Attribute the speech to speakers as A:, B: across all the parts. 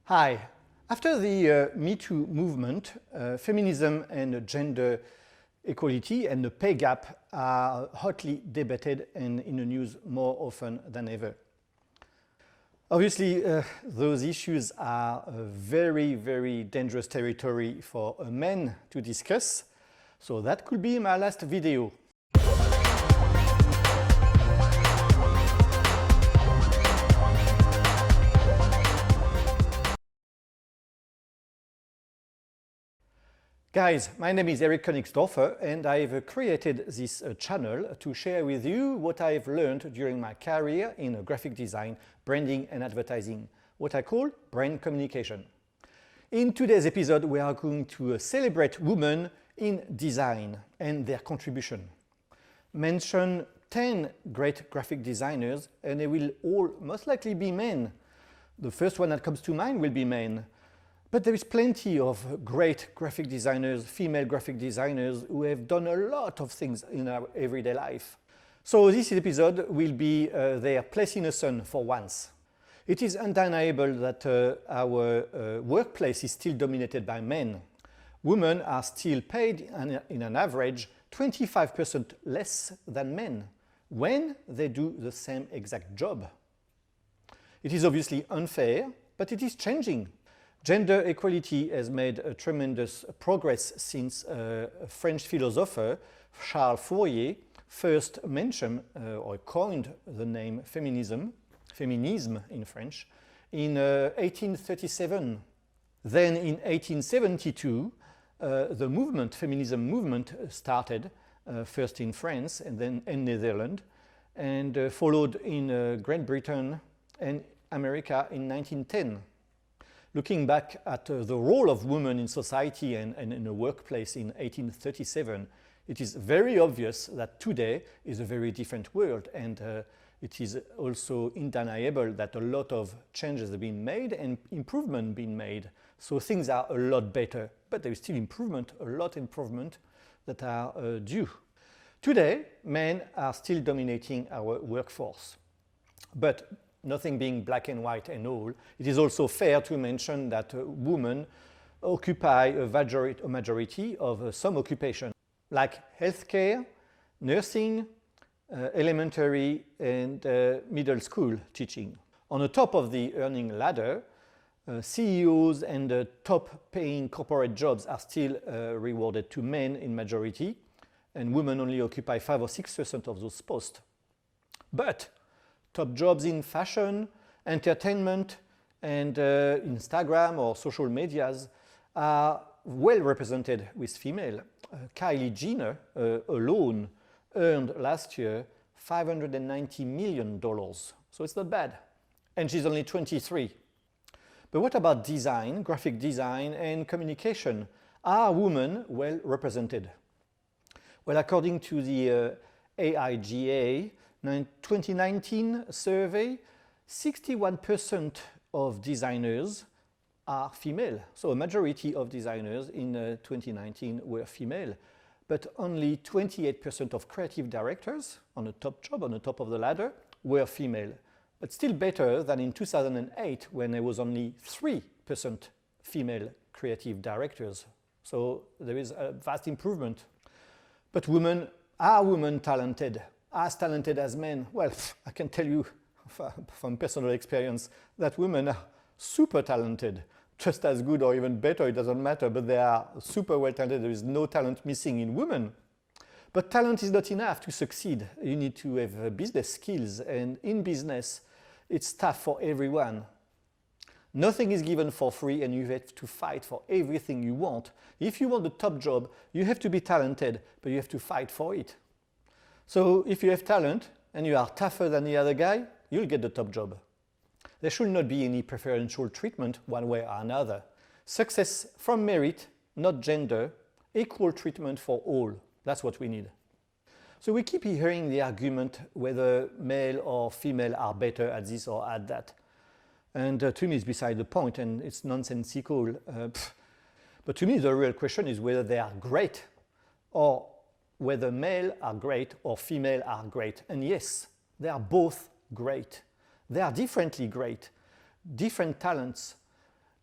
A: Hi. After the MeToo movement, feminism and gender equality and the pay gap are hotly debated and in the news more often than ever. Obviously, those issues are a very, very dangerous territory for men to discuss, so that could be my last video. Guys, my name is Konig and I've created this channel to share with you what I've learned during my career in graphic design, branding and advertising, what I call brand communication. In today's episode, we are going to celebrate women in design and their contribution. Mention 10 great graphic designers and they will all most likely be men. The first one that comes to mind will be men. But there is plenty of great graphic designers, female graphic designers, who have done a lot of things in our everyday life. So this episode will be their place in the sun for once. It is undeniable that our workplace is still dominated by men. Women are still paid in an average 25% less than men when they do the same exact job. It is obviously unfair, but it is changing. Gender equality has made a tremendous progress since a French philosopher, Charles Fourier, first mentioned or coined the name feminism in French, in 1837. Then in 1872, the movement, feminism movement, started first in France and then in Netherlands, and followed in Great Britain and America in 1910. Looking back at the role of women in society and in the workplace in 1837, it is very obvious that today is a very different world, and it is also undeniable that a lot of changes have been made and improvement been made. So things are a lot better, but there is still improvement, a lot of improvement that are due. Today, men are still dominating our workforce, but nothing being black and white and all, it is also fair to mention that women occupy a majority of some occupations, like healthcare, nursing, elementary and middle school teaching. On the top of the earning ladder, CEOs and top-paying corporate jobs are still rewarded to men in majority, and women only occupy 5 or 6% of those posts. But top jobs in fashion, entertainment, and Instagram or social medias are well represented with female. Kylie Jenner alone earned last year $590 million, so it's not bad. And she's only 23. But what about design, graphic design, and communication? Are women well represented? Well, according to the AIGA 2019 survey, 61% of designers are female. So a majority of designers in 2019 were female, but only 28% of creative directors on the top job, on the top of the ladder, were female. But still better than in 2008 when there was only 3% female creative directors. So there is a vast improvement. But are women talented? As talented as men? Well, I can tell you from personal experience that women are super talented, just as good or even better, it doesn't matter, but they are super well talented. There is no talent missing in women. But talent is not enough to succeed. You need to have business skills, and in business, it's tough for everyone. Nothing is given for free and you have to fight for everything you want. If you want the top job, you have to be talented, but you have to fight for it. So if you have talent and you are tougher than the other guy, you'll get the top job. There should not be any preferential treatment one way or another. Success from merit, not gender, equal treatment for all. That's what we need. So we keep hearing the argument whether male or female are better at this or at that. And to me it's beside the point and it's nonsensical. But to me the real question is whether they are great or whether male are great or female are great. And yes, they are both great. They are differently great, different talents,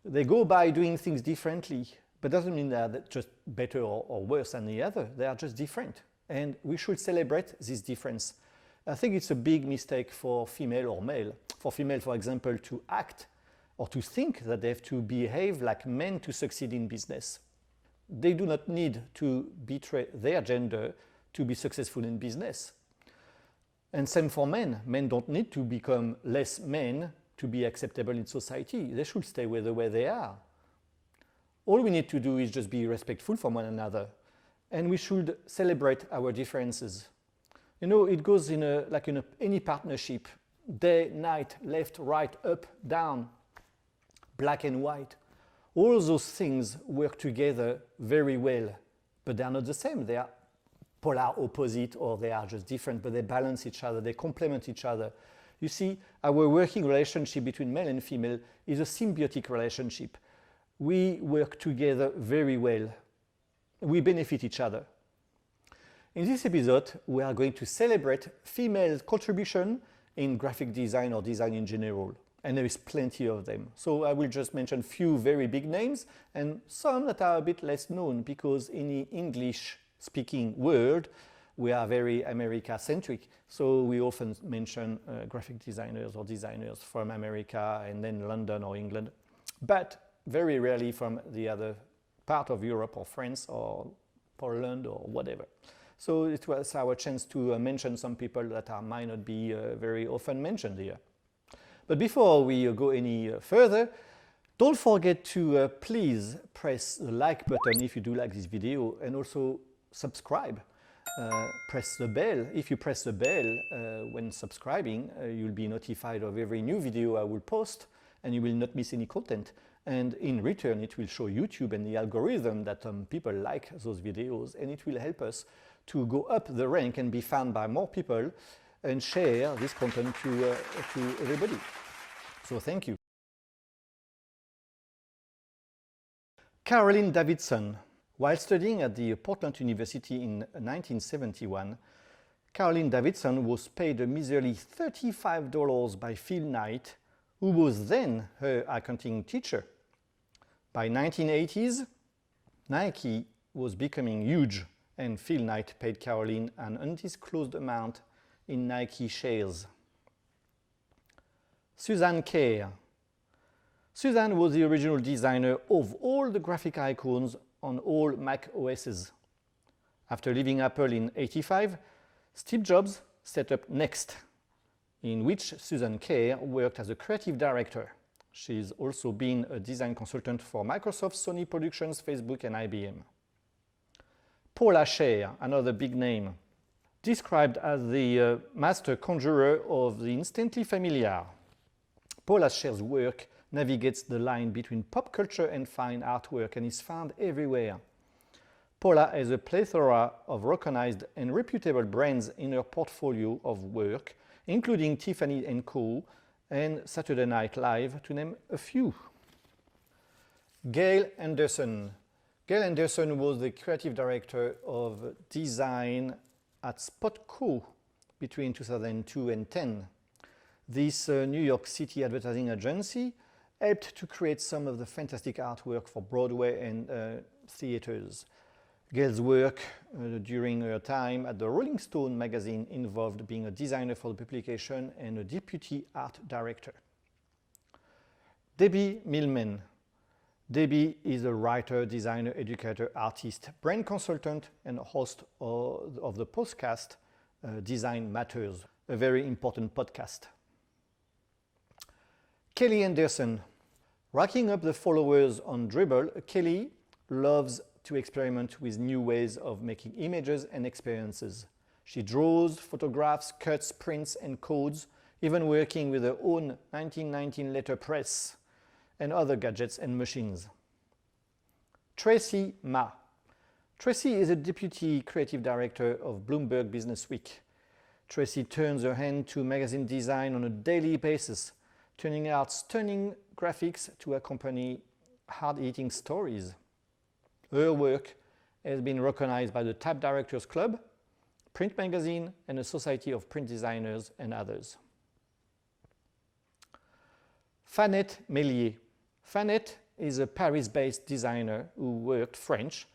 A: They go by doing things differently, but doesn't mean they're just better or worse than the other. They are just different. And we should celebrate this difference. I think it's a big mistake for female or male. For female, for example, to act or to think that they have to behave like men to succeed in business. They do not need to betray their gender to be successful in business. And same for men. Men don't need to become less men to be acceptable in society. They should stay with the way they are. All we need to do is just be respectful from one another. And we should celebrate our differences. You know, it goes like in any partnership. Day, night, left, right, up, down, black and white. All those things work together very well, but they are not the same. They are polar opposite, or they are just different, but they balance each other, they complement each other. You see, our working relationship between male and female is a symbiotic relationship. We work together very well. We benefit each other. In this episode, we are going to celebrate female contribution in graphic design or design in general. And there is plenty of them. So I will just mention a few very big names and some that are a bit less known, because in the English-speaking world, we are very America-centric. So we often mention graphic designers or designers from America and then London or England, but very rarely from the other part of Europe or France or Poland or whatever. So it was our chance to mention some people that might not be very often mentioned here. But before we go any further, don't forget to please press the like button if you do like this video, and also subscribe. Press the bell. If you press the bell when subscribing, you'll be notified of every new video I will post, and you will not miss any content. And in return, it will show YouTube and the algorithm that people like those videos, and it will help us to go up the rank and be found by more people and share this content to everybody. So thank you. Carolyn Davidson. While studying at the Portland University in 1971, Carolyn Davidson was paid a measly $35 by Phil Knight, who was then her accounting teacher. By 1980s, Nike was becoming huge, and Phil Knight paid Carolyn an undisclosed amount in Nike shares. Suzanne Care. Suzanne was the original designer of all the graphic icons on all Mac OSs. After leaving Apple in '85, Steve Jobs set up Next, in which Suzanne Care worked as a creative director. She's also been a design consultant for Microsoft, Sony Productions, Facebook, and IBM. Paul Lache, another big name, described as the master conjurer of the instantly familiar. Paul Lache's work navigates the line between pop culture and fine artwork and is found everywhere. Paula has a plethora of recognized and reputable brands in her portfolio of work, including Tiffany & Co. and Saturday Night Live, to name a few. Gail Anderson. Gail Anderson was the creative director of design at Spotco between 2002 and 2010. This New York City advertising agency helped to create some of the fantastic artwork for Broadway and theaters. Gail's work during her time at the Rolling Stone magazine involved being a designer for the publication and a deputy art director. Debbie Millman. Debbie is a writer, designer, educator, artist, brand consultant, and host of the podcast Design Matters, a very important podcast. Kelly Anderson. Racking up the followers on Dribbble, Kelly loves to experiment with new ways of making images and experiences. She draws, photographs, cuts, prints, and codes, even working with her own 1919 letterpress and other gadgets and machines. Tracy Ma. Tracy is a deputy creative director of Bloomberg Business Week. Tracy turns her hand to magazine design on a daily basis, turning out stunning graphics to accompany hard-hitting stories. Her work has been recognized by the Type Directors Club, Print Magazine, and the Society of Print Designers, and others. Fanette Mellier. Fanette is a Paris-based designer French,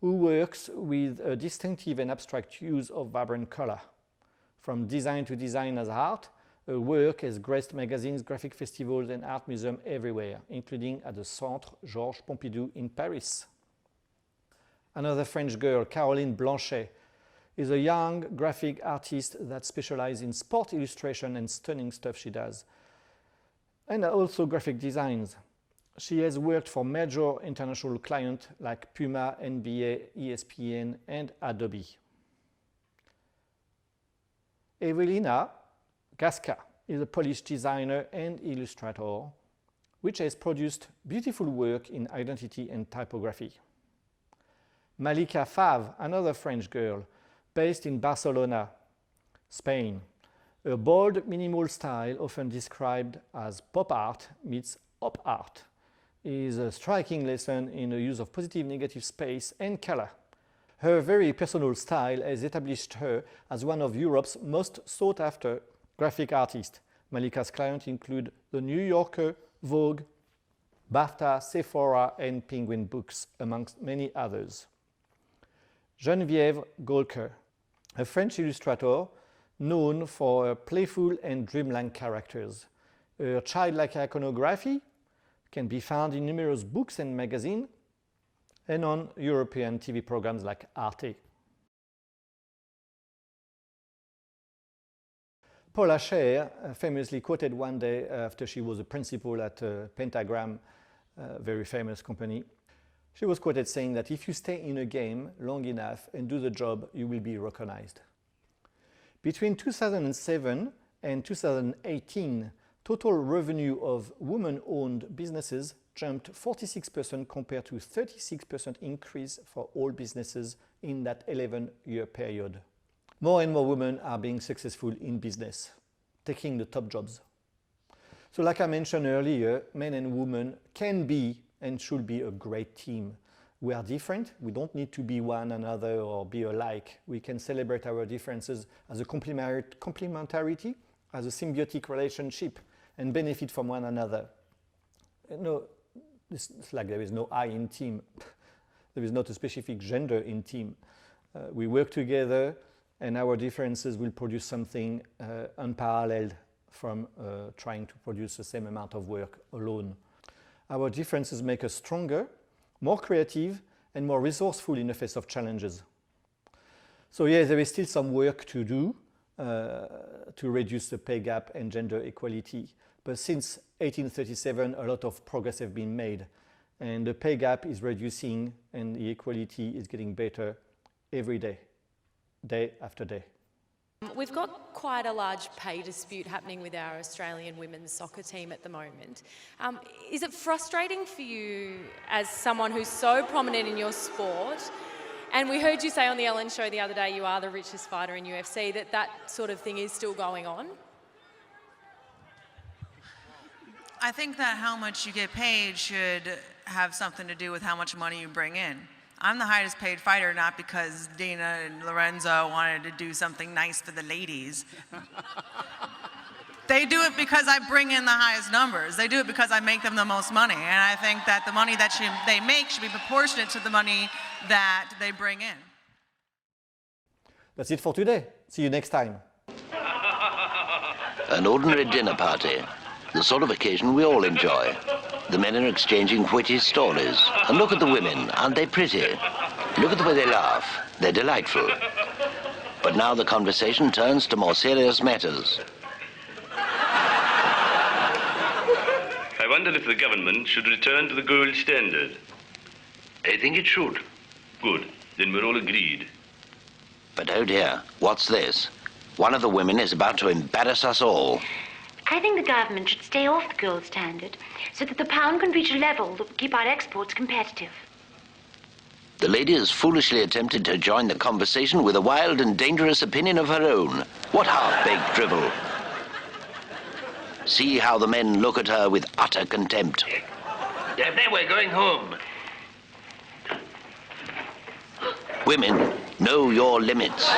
A: who works with a distinctive and abstract use of vibrant color. From design to design as art, her work has graced magazines, graphic festivals, and art museums everywhere, including at the Centre Georges Pompidou in Paris. Another French girl, Carolyn Blanche, is a young graphic artist that specializes in sport illustration and stunning stuff she does, and also graphic designs. She has worked for major international clients like Puma, NBA, ESPN, and Adobe. Ewelina Gaska is a Polish designer and illustrator, which has produced beautiful work in identity and typography. Malika Fav, another French girl, based in Barcelona, Spain. Her bold, minimal style, often described as pop art meets op art, is a striking lesson in the use of positive, negative space and color. Her very personal style has established her as one of Europe's most sought-after graphic artists. Malika's clients include The New Yorker, Vogue, BAFTA, Sephora, and Penguin Books, amongst many others. Genevieve Golker, a French illustrator known for her playful and dreamlike characters. Her childlike iconography can be found in numerous books and magazines and on European TV programs like Arte. Paula Scher, famously quoted one day after she was a principal at Pentagram, a very famous company. She was quoted saying that if you stay in a game long enough and do the job, you will be recognized. Between 2007 and 2018, total revenue of women-owned businesses jumped 46% compared to 36% increase for all businesses in that 11-year period. More and more women are being successful in business, taking the top jobs. So like I mentioned earlier, men and women can be and should be a great team. We are different. We don't need to be one another or be alike. We can celebrate our differences as a complementarity, as a symbiotic relationship, and benefit from one another. No, it's like there is no I in team. There is not a specific gender in team. We work together, and our differences will produce something unparalleled from trying to produce the same amount of work alone. Our differences make us stronger, more creative, and more resourceful in the face of challenges. So yes, there is still some work to do to reduce the pay gap and gender equality. But since 1837, a lot of progress has been made, and the pay gap is reducing and the equality is getting better every day, day after day.
B: We've got quite a large pay dispute happening with our Australian women's soccer team at the moment. Is it frustrating for you as someone who's so prominent in your sport? And we heard you say on the Ellen show the other day you are the richest fighter in UFC, that sort of thing is still going on?
C: I think that how much you get paid should have something to do with how much money you bring in. I'm the highest paid fighter, not because Dina and Lorenzo wanted to do something nice for the ladies. They do it because I bring in the highest numbers. They do it because I make them the most money. And I think that the money that they make should be proportionate to the money that they bring in.
A: That's it for today. See you next time.
D: An ordinary dinner party, the sort of occasion we all enjoy. The men are exchanging witty stories. And look at the women, aren't they pretty? Look at the way they laugh. They're delightful. But now the conversation turns to more serious matters.
E: I wonder if the government should return to the gold standard. I think it should. Good. Then we're all agreed.
D: But oh dear, what's this? One of the women is about to embarrass us all.
F: I think the government should stay off the gold standard so that the pound can reach a level that will keep our exports competitive.
D: The lady has foolishly attempted to join the conversation with a wild and dangerous opinion of her own. What half-baked drivel. See how the men look at her with utter contempt.
E: Daphne, we're going home.
D: Women, know your limits.